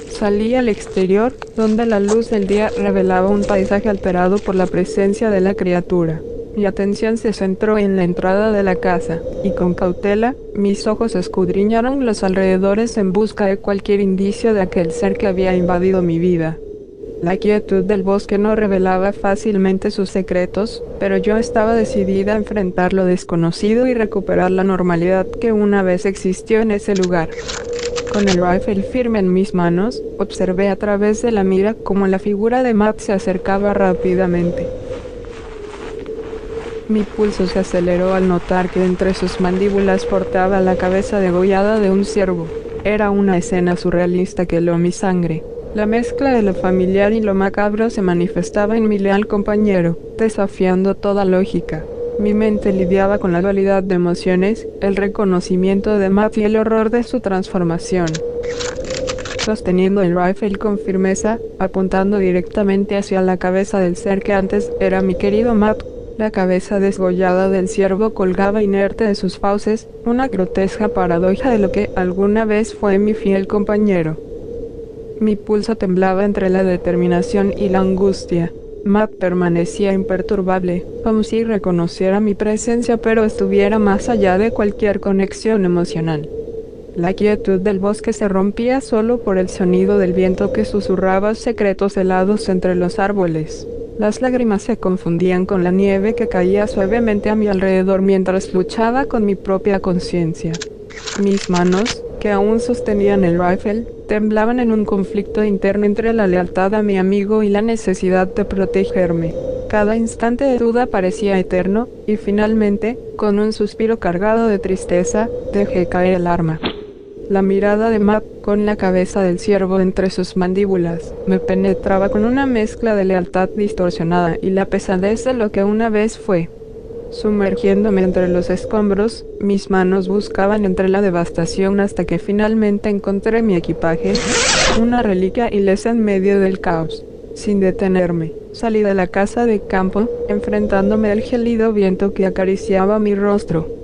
Salí al exterior, donde la luz del día revelaba un paisaje alterado por la presencia de la criatura. Mi atención se centró en la entrada de la casa, y con cautela, mis ojos escudriñaron los alrededores en busca de cualquier indicio de aquel ser que había invadido mi vida. La quietud del bosque no revelaba fácilmente sus secretos, pero yo estaba decidida a enfrentar lo desconocido y recuperar la normalidad que una vez existió en ese lugar. Con el rifle firme en mis manos, observé a través de la mira cómo la figura de Matt se acercaba rápidamente. Mi pulso se aceleró al notar que entre sus mandíbulas portaba la cabeza degollada de un ciervo. Era una escena surrealista que heló mi sangre. La mezcla de lo familiar y lo macabro se manifestaba en mi leal compañero, desafiando toda lógica. Mi mente lidiaba con la dualidad de emociones, el reconocimiento de Matt y el horror de su transformación. Sosteniendo el rifle con firmeza, apuntando directamente hacia la cabeza del ser que antes era mi querido Matt, la cabeza desgollada del ciervo colgaba inerte de sus fauces, una grotesca paradoja de lo que alguna vez fue mi fiel compañero. Mi pulso temblaba entre la determinación y la angustia. Matt permanecía imperturbable, como si reconociera mi presencia pero estuviera más allá de cualquier conexión emocional. La quietud del bosque se rompía solo por el sonido del viento que susurraba secretos helados entre los árboles. Las lágrimas se confundían con la nieve que caía suavemente a mi alrededor mientras luchaba con mi propia conciencia. Mis manos, que aún sostenían el rifle, temblaban en un conflicto interno entre la lealtad a mi amigo y la necesidad de protegerme. Cada instante de duda parecía eterno, y finalmente, con un suspiro cargado de tristeza, dejé caer el arma. La mirada de Matt, con la cabeza del ciervo entre sus mandíbulas, me penetraba con una mezcla de lealtad distorsionada y la pesadez de lo que una vez fue. Sumergiéndome entre los escombros, mis manos buscaban entre la devastación hasta que finalmente encontré mi equipaje, una reliquia ilesa en medio del caos. Sin detenerme, salí de la casa de campo, enfrentándome al gélido viento que acariciaba mi rostro.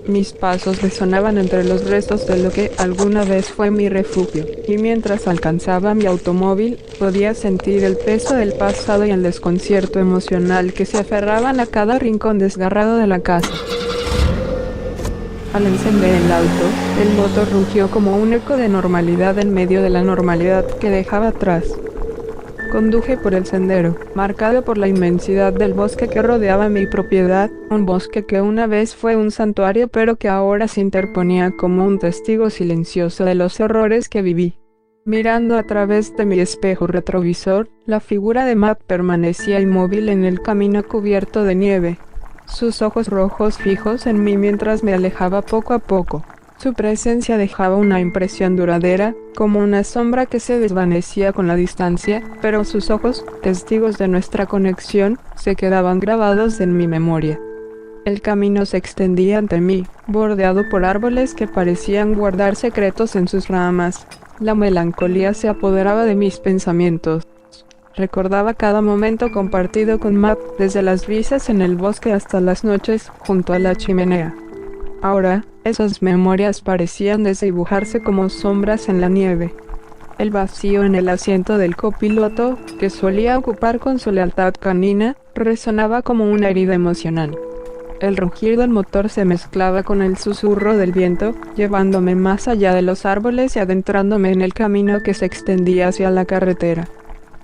Mis pasos resonaban entre los restos de lo que alguna vez fue mi refugio, y mientras alcanzaba mi automóvil, podía sentir el peso del pasado y el desconcierto emocional que se aferraban a cada rincón desgarrado de la casa. Al encender el auto, el motor rugió como un eco de normalidad en medio de la normalidad que dejaba atrás. Conduje por el sendero, marcado por la inmensidad del bosque que rodeaba mi propiedad, un bosque que una vez fue un santuario pero que ahora se interponía como un testigo silencioso de los horrores que viví. Mirando a través de mi espejo retrovisor, la figura de Matt permanecía inmóvil en el camino cubierto de nieve. Sus ojos rojos fijos en mí mientras me alejaba poco a poco. Su presencia dejaba una impresión duradera, como una sombra que se desvanecía con la distancia, pero sus ojos, testigos de nuestra conexión, se quedaban grabados en mi memoria. El camino se extendía ante mí, bordeado por árboles que parecían guardar secretos en sus ramas. La melancolía se apoderaba de mis pensamientos. Recordaba cada momento compartido con Matt, desde las brisas en el bosque hasta las noches junto a la chimenea. Ahora, esas memorias parecían desdibujarse como sombras en la nieve. El vacío en el asiento del copiloto, que solía ocupar con su lealtad canina, resonaba como una herida emocional. El rugir del motor se mezclaba con el susurro del viento, llevándome más allá de los árboles y adentrándome en el camino que se extendía hacia la carretera.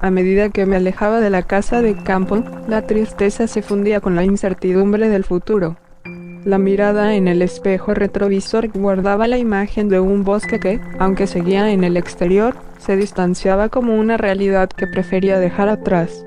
A medida que me alejaba de la casa de campo, la tristeza se fundía con la incertidumbre del futuro. La mirada en el espejo retrovisor guardaba la imagen de un bosque que, aunque seguía en el exterior, se distanciaba como una realidad que prefería dejar atrás.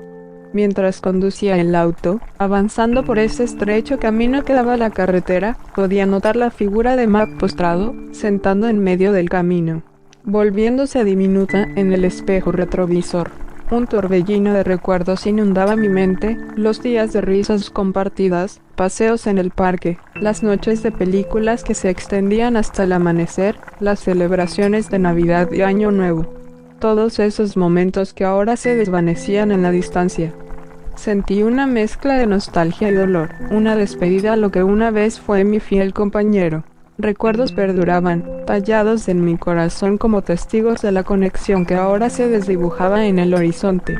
Mientras conducía el auto, avanzando por ese estrecho camino que daba a la carretera, podía notar la figura de Matt postrado, sentado en medio del camino, volviéndose diminuta en el espejo retrovisor. Un torbellino de recuerdos inundaba mi mente, los días de risas compartidas, paseos en el parque, las noches de películas que se extendían hasta el amanecer, las celebraciones de Navidad y Año Nuevo. Todos esos momentos que ahora se desvanecían en la distancia. Sentí una mezcla de nostalgia y dolor, una despedida a lo que una vez fue mi fiel compañero. Recuerdos perduraban, tallados en mi corazón como testigos de la conexión que ahora se desdibujaba en el horizonte.